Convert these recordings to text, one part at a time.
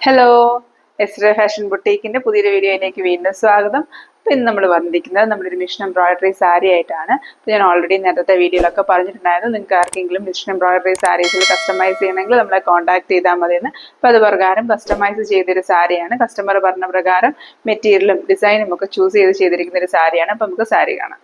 Hello, Ezra fashion ബുട്ടീക്കിന്റെ പുതിയൊരു വീഡിയോയിലേക്ക് വീണ്ടും സ്വാഗതം. അപ്പോൾ ഇന്ന് നമ്മൾ വന്നിരിക്കുന്നത് നമ്മളൊരു മിഷൻ എംബ്രോയിഡറി സാരി ആയിട്ടാണ്. അപ്പോൾ ഞാൻ ഓൾറെഡി നേരത്തെ വീഡിയോയിലൊക്കെ പറഞ്ഞിട്ടുണ്ടായിരുന്നു, നിങ്ങൾക്ക് ആർക്കെങ്കിലും മിഷൻ എംബ്രോയിഡറി സാരീസിൽ കസ്റ്റമൈസ് ചെയ്യണമെങ്കിൽ നമ്മളെ കോൺടാക്ട് ചെയ്താൽ മതിയെന്ന്. അപ്പോൾ അത് പ്രകാരം കസ്റ്റമൈസ് ചെയ്തൊരു സാരിയാണ്. കസ്റ്റമർ പറഞ്ഞ പ്രകാരം മെറ്റീരിയലും ഡിസൈനും ഒക്കെ ചൂസ് ചെയ്തിരിക്കുന്ന ഒരു സാരിയാണ്. അപ്പോൾ നമുക്ക് സാരി കാണാം.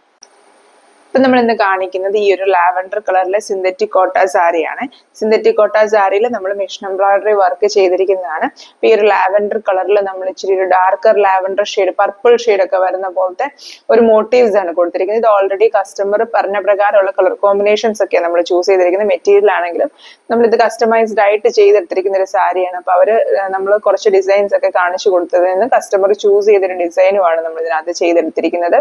ഇപ്പം നമ്മൾ ഇന്ന് കാണിക്കുന്നത് ഈ ഒരു ലാവൻഡർ കളറിലെ സിന്തറ്റിക് കോട്ട സാരിയാണ്. സിന്തറ്റിക് കോട്ട സാരിയിൽ നമ്മൾ മിഷൻ എംബ്രോയിഡറി വർക്ക് ചെയ്തിരിക്കുന്നതാണ്. ഈ ഒരു ലാവൻഡർ കളറിൽ നമ്മൾ ഇച്ചിരി ഒരു ഡാർക്കർ ലാവൻഡർ ഷെയ്ഡ്, പർപ്പിൾ ഷെയ്ഡൊക്കെ വരുന്ന പോലത്തെ ഒരു മോട്ടീവ്സ് ആണ് കൊടുത്തിരിക്കുന്നത്. ഇത് ഓൾറെഡി കസ്റ്റമർ പറഞ്ഞ പ്രകാരമുള്ള കളർ കോമ്പിനേഷൻസ് ഒക്കെയാണ് നമ്മൾ ചൂസ് ചെയ്തിരിക്കുന്നത്. മെറ്റീരിയൽ ആണെങ്കിലും നമ്മളിത് കസ്റ്റമൈസ്ഡ് ആയിട്ട് ചെയ്തെടുത്തിരിക്കുന്ന ഒരു സാരിയാണ്. അപ്പോൾ അവർ നമ്മൾ കുറച്ച് ഡിസൈൻസ് ഒക്കെ കാണിച്ചു കൊടുത്തതിൽ നിന്ന് കസ്റ്റമർ ചൂസ് ചെയ്തൊരു ഡിസൈനുമാണ് നമ്മൾ ഇതിനകത്ത് ചെയ്തെടുത്തിരിക്കുന്നത്.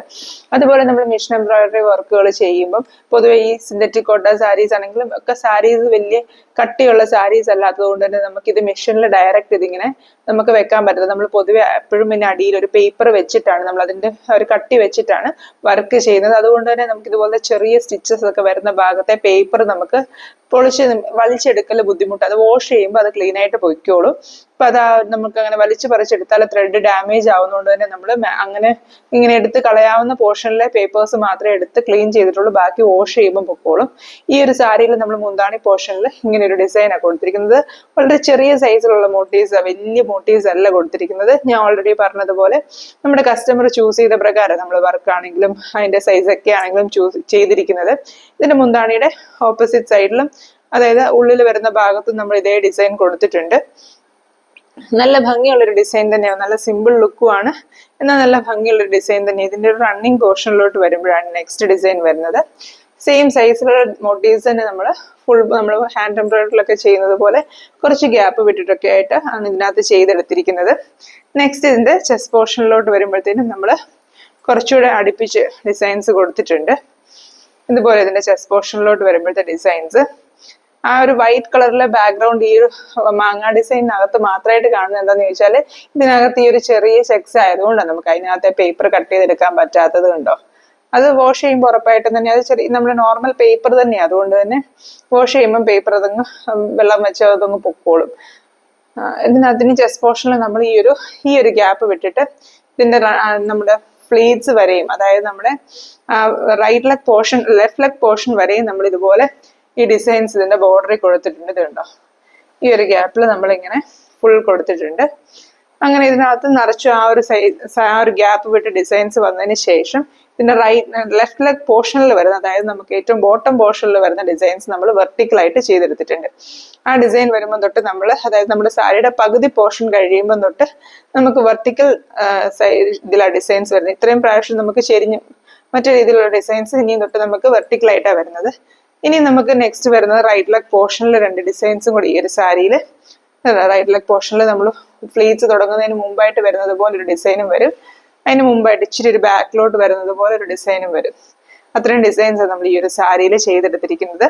അതുപോലെ നമ്മൾ മിഷൻ എംബ്രോയിഡറി വർക്കുകൾ ചെയ്യുമ്പോൾ പൊതുവെ ഈ സിന്തറ്റിക് കോട്ട സാരീസ് ആണെങ്കിലും ഒക്കെ സാരീസ് വലിയ കട്ടിയുള്ള സാരീസ് അല്ലാത്തതുകൊണ്ട് തന്നെ നമുക്ക് ഇത് മെഷീനിൽ ഡയറക്റ്റ് ഇതിങ്ങനെ നമുക്ക് വെക്കാൻ പറ്റില്ല. നമ്മൾ പൊതുവെ എപ്പോഴും പിന്നെ അടിയിൽ ഒരു പേപ്പർ വെച്ചിട്ടാണ് നമ്മൾ അതിന്റെ ഒരു കട്ടി വെച്ചിട്ടാണ് വർക്ക് ചെയ്യുന്നത്. അതുകൊണ്ട് തന്നെ നമുക്ക് ഇതുപോലെ ചെറിയ സ്റ്റിച്ചസ് ഒക്കെ വരുന്ന ഭാഗത്തെ പേപ്പർ നമുക്ക് വലിച്ചെടുക്കൽ ബുദ്ധിമുട്ട്. അത് വാഷ് ചെയ്യുമ്പോൾ അത് ക്ലീൻ ആയിട്ട് പൊയ്ക്കോളും. അപ്പൊ അതാ നമുക്ക് അങ്ങനെ വലിച്ചു പറിച്ചെടുത്താൽ ത്രെഡ് ഡാമേജ് ആവുന്നതുകൊണ്ട് തന്നെ നമ്മൾ അങ്ങനെ ഇങ്ങനെ എടുത്ത് കളയാവുന്ന പോർഷനിലെ പേപ്പേഴ്സ് മാത്രമേ എടുത്ത് ക്ലീൻ ചെയ്തിട്ടുള്ളൂ, ബാക്കി വാഷ് ചെയ്യുമ്പോൾ പൊക്കോളും. ഈ ഒരു സാരിയിൽ നമ്മൾ മുന്താണി പോർഷനിൽ ഇങ്ങനെ ഒരു ഡിസൈനാണ് കൊടുത്തിരിക്കുന്നത്. വളരെ ചെറിയ സൈസിലുള്ള മോട്ടീവ്സ്, വലിയ മോട്ടീവ്സ് അല്ല കൊടുത്തിരിക്കുന്നത്. ഞാൻ ഓൾറെഡി പറഞ്ഞതുപോലെ നമ്മുടെ കസ്റ്റമർ ചൂസ് ചെയ്ത പ്രകാരം നമ്മൾ വർക്ക് ആണെങ്കിലും അതിന്റെ സൈസ് ഒക്കെ ആണെങ്കിലും ചൂസ് ചെയ്തിരിക്കുന്നത്. ഇതിന്റെ മുന്താണിയുടെ ഓപ്പോസിറ്റ് സൈഡിലും, അതായത് ഉള്ളിൽ വരുന്ന ഭാഗത്തും നമ്മൾ ഇതേ ഡിസൈൻ കൊടുത്തിട്ടുണ്ട്. നല്ല ഭംഗിയുള്ളൊരു ഡിസൈൻ തന്നെയാണ്, നല്ല സിമ്പിൾ ലുക്കുമാണ്, എന്നാൽ നല്ല ഭംഗിയുള്ളൊരു ഡിസൈൻ തന്നെ. ഇതിന്റെ ഒരു റണ്ണിങ് പോർഷനിലോട്ട് വരുമ്പോഴാണ് നെക്സ്റ്റ് ഡിസൈൻ വരുന്നത്. സെയിം സൈസിലുള്ള മോട്ടീവ്സ് തന്നെ നമ്മൾ ഹാൻഡ് എംബ്രോയിഡറിലൊക്കെ ചെയ്യുന്നത് പോലെ കുറച്ച് ഗ്യാപ്പ് വിട്ടിട്ടൊക്കെ ആയിട്ട് ആണ് ഇതിനകത്ത് ചെയ്തെടുത്തിരിക്കുന്നത്. നെക്സ്റ്റ് ഇതിന്റെ ചെസ്റ്റ് പോർഷനിലോട്ട് വരുമ്പോഴത്തേനും നമ്മൾ കുറച്ചുകൂടെ അടുപ്പിച്ച് ഡിസൈൻസ് കൊടുത്തിട്ടുണ്ട്. ഇതുപോലെ ഇതിന്റെ ചെസ്റ്റ് പോർഷനിലോട്ട് വരുമ്പോഴത്തെ ഡിസൈൻസ് ആ ഒരു വൈറ്റ് കളറിലെ ബാക്ക്ഗ്രൗണ്ട് ഈ ഒരു മാങ്ങ ഡിസൈനകത്ത് മാത്രമായിട്ട് കാണുന്നത് എന്താന്ന് ചോദിച്ചാൽ ഇതിനകത്ത് ഈ ഒരു ചെറിയ ചെക്സ് ആയതുകൊണ്ടാണ് നമുക്ക് അതിനകത്തെ പേപ്പർ കട്ട് ചെയ്തെടുക്കാൻ പറ്റാത്തത് കണ്ടോ. അത് വാഷ് ചെയ്യുമ്പോൾ ഉറപ്പായിട്ടും തന്നെ അത് ചെറിയ നമ്മുടെ നോർമൽ പേപ്പർ തന്നെയാണ്. അതുകൊണ്ട് തന്നെ വാഷ് ചെയ്യുമ്പോൾ പേപ്പർ അതങ്ങ് വെള്ളം വെച്ച് അതങ്ങ് പൊക്കോളും. ഇതിനകത്തിന് ചെസ്റ്റ് പോർഷനിൽ നമ്മൾ ഈ ഒരു ഗ്യാപ്പ് വിട്ടിട്ട് ഇതിന്റെ നമ്മുടെ ഫ്ലീറ്റ്സ് വരെയും, അതായത് നമ്മുടെ right leg portion left leg portion വരെയും നമ്മൾ ഇതുപോലെ ഈ ഡിസൈൻസ് ഇതിന്റെ ബോർഡറിൽ കൊടുത്തിട്ടുണ്ട്. ഇതുണ്ടോ, ഈ ഒരു ഗ്യാപ്പിൽ നമ്മളിങ്ങനെ ഫുൾ കൊടുത്തിട്ടുണ്ട്. അങ്ങനെ ഇതിനകത്ത് നിറച്ചു ആ ഒരു ഗ്യാപ്പ് വിട്ട് ഡിസൈൻസ് വന്നതിന് ശേഷം ഇതിന്റെ ലെഫ്റ്റ് ലെഗ് പോർഷനിൽ വരുന്ന, അതായത് നമുക്ക് ഏറ്റവും ബോട്ടം പോർഷനിൽ വരുന്ന ഡിസൈൻസ് നമ്മൾ വെർട്ടിക്കലായിട്ട് ചെയ്തെടുത്തിട്ടുണ്ട്. ആ ഡിസൈൻ വരുമ്പോൾ തൊട്ട് നമ്മൾ, അതായത് നമ്മുടെ സാരിയുടെ പകുതി പോർഷൻ കഴിയുമ്പോൾ തൊട്ട് നമുക്ക് വെർട്ടിക്കൽ ഇതിലാണ് ഡിസൈൻസ് വരുന്നത്. ഇത്രയും പ്രാവശ്യം നമുക്ക് ചെരിഞ്ഞ് മറ്റു രീതിയിലുള്ള ഡിസൈൻസ് ഇനിയും തൊട്ട് നമുക്ക് വെർട്ടിക്കലായിട്ടാണ് വരുന്നത്. ഇനി നമുക്ക് നെക്സ്റ്റ് വരുന്നത് റൈറ്റ് ലെഗ് പോർഷനിൽ രണ്ട് ഡിസൈൻസും കൂടി. ഈ ഒരു സാരിയിൽ റൈറ്റ് ലെഗ് പോർഷനിൽ നമ്മൾ ഫ്ലീറ്റ്സ് തുടങ്ങുന്നതിന് മുമ്പായിട്ട് വരുന്നത് പോലെ ഒരു ഡിസൈനും വരും, അതിന് മുമ്പായിട്ട് ഇച്ചിരി ഒരു ബാക്കിലോട്ട് വരുന്നത് പോലെ ഒരു ഡിസൈനും വരും. അത്രയും ഡിസൈൻസ് നമ്മൾ ഈ ഒരു സാരിയിൽ ചെയ്തെടുത്തിരിക്കുന്നത്.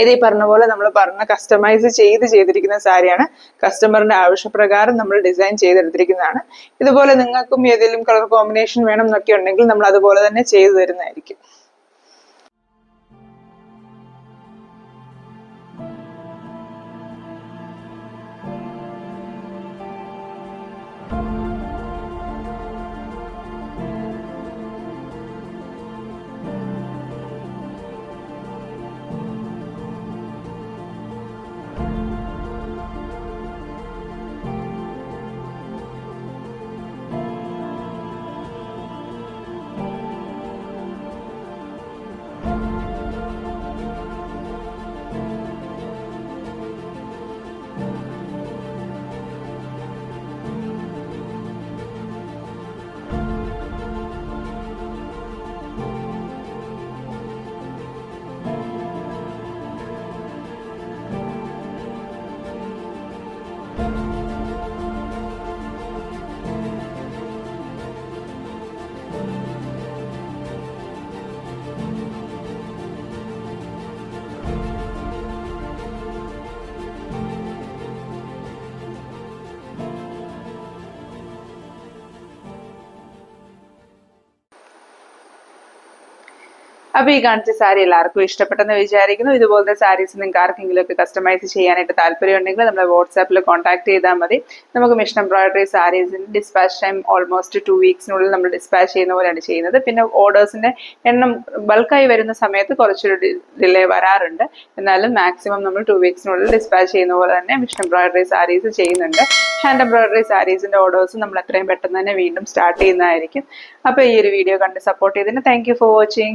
ഇത് ഈ പറഞ്ഞ പോലെ നമ്മൾ കസ്റ്റമൈസ് ചെയ്തിരിക്കുന്ന സാരിയാണ്. കസ്റ്റമറിന്റെ ആവശ്യപ്രകാരം നമ്മൾ ഡിസൈൻ ചെയ്തെടുത്തിരിക്കുന്നതാണ്. ഇതുപോലെ നിങ്ങൾക്കും ഏതെങ്കിലും കളർ കോമ്പിനേഷൻ വേണം എന്നൊക്കെ ഉണ്ടെങ്കിൽ നമ്മൾ അതുപോലെ തന്നെ ചെയ്തു തരുന്നതായിരിക്കും. അപ്പോൾ ഈ കാണിച്ച സാരി എല്ലാവർക്കും ഇഷ്ടപ്പെട്ടെന്ന് വിചാരിക്കുന്നു. ഇതുപോലത്തെ സാരീസ് നിങ്ങൾക്ക് ആർക്കെങ്കിലും ഒക്കെ കസ്റ്റമൈസ് ചെയ്യാനായിട്ട് താല്പര്യമുണ്ടെങ്കിൽ നമ്മളെ വാട്സാപ്പിൽ കോൺടാക്ട് ചെയ്താൽ മതി. നമുക്ക് മിഷൻ എംബ്രോയിഡറി സാരീസിന് ഡിസ്പാച്ച് ടൈം ഓൾമോസ്റ്റ് 2 വീക്സിനുള്ളിൽ നമ്മൾ ഡിസ്പാച്ച് ചെയ്യുന്ന പോലെയാണ് ചെയ്യുന്നത്. പിന്നെ ഓർഡേഴ്സിന്റെ എണ്ണം ബൾക്കായി വരുന്ന സമയത്ത് കുറച്ചൊരു ഡിലേ വരാറുണ്ട്. എന്നാലും മാക്സിമം നമ്മൾ 2 വീക്സിനുള്ളിൽ ഡിസ്പാച്ച് ചെയ്യുന്ന പോലെ തന്നെ മിഷൻ എംബ്രോയിഡറി സാരീസ് ചെയ്യുന്നുണ്ട്. ഹാൻഡ് എംബ്രോയിഡറി സാരീസിന്റെ ഓർഡേഴ്സ് നമ്മൾ എത്രയും പെട്ടെന്ന് തന്നെ വീണ്ടും സ്റ്റാർട്ട് ചെയ്യുന്നതായിരിക്കും. അപ്പോൾ ഈ ഒരു വീഡിയോ കണ്ട് സപ്പോർട്ട് ചെയ്തതിന് താങ്ക് യു ഫോർ വാച്ചിങ്.